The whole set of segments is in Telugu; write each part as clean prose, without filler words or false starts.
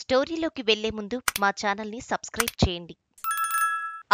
స్టోరీలోకి వెళ్లే ముందు మా ఛానల్ని సబ్స్క్రైబ్ చేయండి.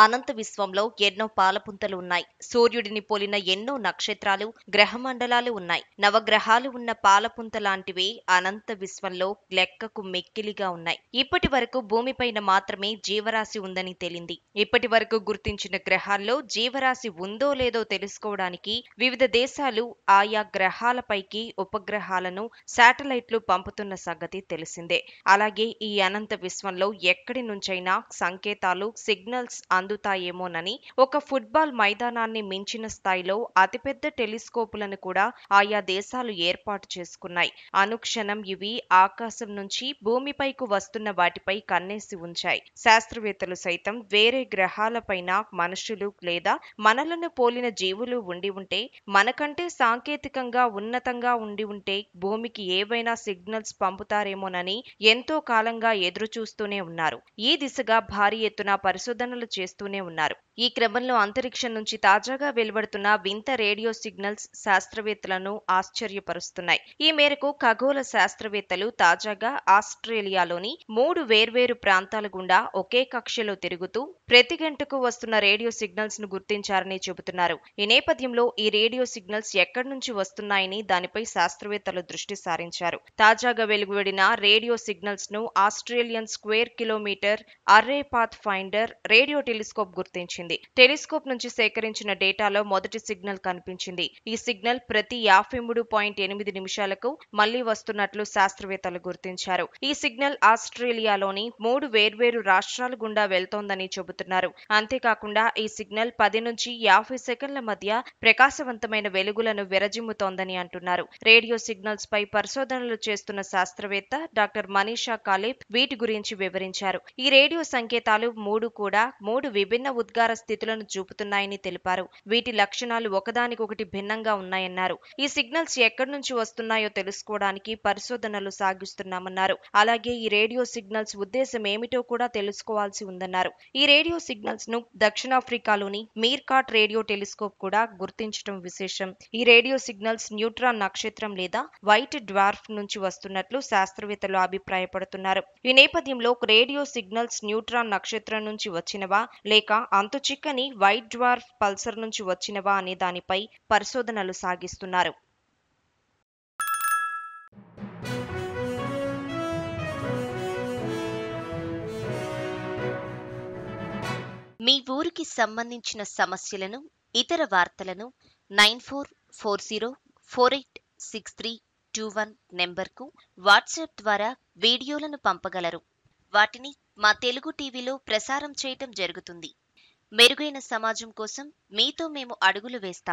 అనంత విశ్వంలో ఎన్నో పాలపుంతలు ఉన్నాయి. సూర్యుడిని పోలిన ఎన్నో నక్షత్రాలు, గ్రహమండలాలు ఉన్నాయి. నవగ్రహాలు ఉన్న పాలపుంత లాంటివే అనంత విశ్వంలో లెక్కకు మెక్కిలిగా ఉన్నాయి. ఇప్పటి వరకు భూమిపైన మాత్రమే జీవరాశి ఉందని తేలింది. ఇప్పటి వరకు గుర్తించిన గ్రహాల్లో జీవరాశి ఉందో లేదో తెలుసుకోవడానికి వివిధ దేశాలు ఆయా గ్రహాలపైకి ఉపగ్రహాలను, శాటిలైట్లు పంపుతున్న సంగతి తెలిసిందే. అలాగే ఈ అనంత విశ్వంలో ఎక్కడి నుంచైనా సంకేతాలు, సిగ్నల్స్ అందుతాయేమోనని ఒక ఫుట్బాల్ మైదానాన్ని మించిన స్థాయిలో అతిపెద్ద టెలిస్కోపులను కూడా ఆయా దేశాలు ఏర్పాటు చేసుకున్నాయి. అనుక్షణం ఇవి ఆకాశం నుంచి భూమిపైకి వస్తున్న వాటిపై కన్నేసి ఉంచాయి. శాస్త్రవేత్తలు సైతం వేరే గ్రహాలపైన మనుషులు లేదా మనలను పోలిన జీవులు ఉండి ఉంటే, మనకంటే సాంకేతికంగా ఉన్నతంగా ఉండి ఉంటే భూమికి ఏవైనా సిగ్నల్స్ పంపుతారేమోనని ఎంతో కాలంగా ఎదురుచూస్తూనే ఉన్నారు. ఈ దిశగా భారీ ఎత్తున పరిశోధనలు చేస్తూనే ఉన్నారు. ఈ క్రమంలో అంతరిక్షం నుంచి తాజాగా వెలువడుతున్న వింత రేడియో సిగ్నల్స్ శాస్త్రవేత్తలను ఆశ్చర్యపరుస్తున్నాయి. ఈ మేరకు ఖగోళ శాస్త్రవేత్తలు తాజాగా ఆస్ట్రేలియాలోని 3 వేర్వేరు ప్రాంతాల గుండా ఒకే కక్షలో తిరుగుతూ ప్రతి గంటకు వస్తున్న రేడియో సిగ్నల్స్ ను గుర్తించారని చెబుతున్నారు. ఈ నేపథ్యంలో ఈ రేడియో సిగ్నల్స్ ఎక్కడి నుంచి వస్తున్నాయని దానిపై శాస్త్రవేత్తలు దృష్టి సారించారు. తాజాగా వెలువడిన రేడియో సిగ్నల్స్ ను Australian square kilometre array pathfinder radio telescope గుర్తించింది. టెలిస్కోప్ నుంచి సేకరించిన డేటాలో మొదటి సిగ్నల్ కనిపించింది. ఈ సిగ్నల్ ప్రతి 53.8 నిమిషాలకు మళ్లీ వస్తున్నట్లు శాస్త్రవేత్తలు గుర్తించారు. ఈ సిగ్నల్ ఆస్ట్రేలియాలోని 3 వేర్వేరు రాష్ట్రాల గుండా వెళ్తోందని చెబుతున్నారు. అంతేకాకుండా ఈ సిగ్నల్ 10 నుంచి 50 సెకన్ల మధ్య ప్రకాశవంతమైన వెలుగులను విరజిమ్ముతోందని అంటున్నారు. రేడియో సిగ్నల్స్ పై పరిశోధనలు చేస్తున్న శాస్త్రవేత్త డాక్టర్ మనీషా కాలేబ్ వీటి గురించి వివరించారు. ఈ రేడియో సంకేతాలు 3 కూడా 3 విభిన్న ఉద్గార స్థితులను చూపుతున్నాయని తెలిపారు. వీటి లక్షణాలు ఒకదానికొకటి భిన్నంగా ఉన్నాయన్నారు. ఈ సిగ్నల్స్ ఎక్కడి నుంచి వస్తున్నాయో తెలుసుకోవడానికి పరిశోధనలు సాగిస్తున్నామన్నారు. అలాగే ఈ రేడియో సిగ్నల్స్ ఉద్దేశం ఏమిటో కూడా తెలుసుకోవాల్సి ఉందన్నారు. ఈ రేడియో సిగ్నల్స్ ను దక్షిణాఫ్రికాలోని మీర్కాట్ రేడియో టెలిస్కోప్ కూడా గుర్తించడం విశేషం. ఈ రేడియో సిగ్నల్స్ న్యూట్రాన్ నక్షత్రం లేదా వైట్ డ్వార్ఫ్ నుంచి వస్తున్నట్లు శాస్త్రవేత్తలు అభిప్రాయపడుతున్నారు. ఈ నేపథ్యంలో రేడియో సిగ్నల్స్ న్యూట్రాన్ నక్షత్రం నుంచి వచ్చినవా లేక అంతు చిక్కని వైట్ డ్వార్ఫ్ పల్సర్ నుంచి వచ్చినవా అనే దానిపై పరిశోధనలు సాగిస్తున్నారు. మీ ఊరికి సంబంధించిన సమస్యలను, ఇతర వార్తలను 9440486321 నెంబర్కు వాట్సాప్ ద్వారా వీడియోలను పంపగలరు. వాటిని మా తెలుగు టీవీలో ప్రసారం చేయటం జరుగుతుంది. మెరుగైన సమాజం కోసం మీతో మేము అడుగులు వేస్తాం.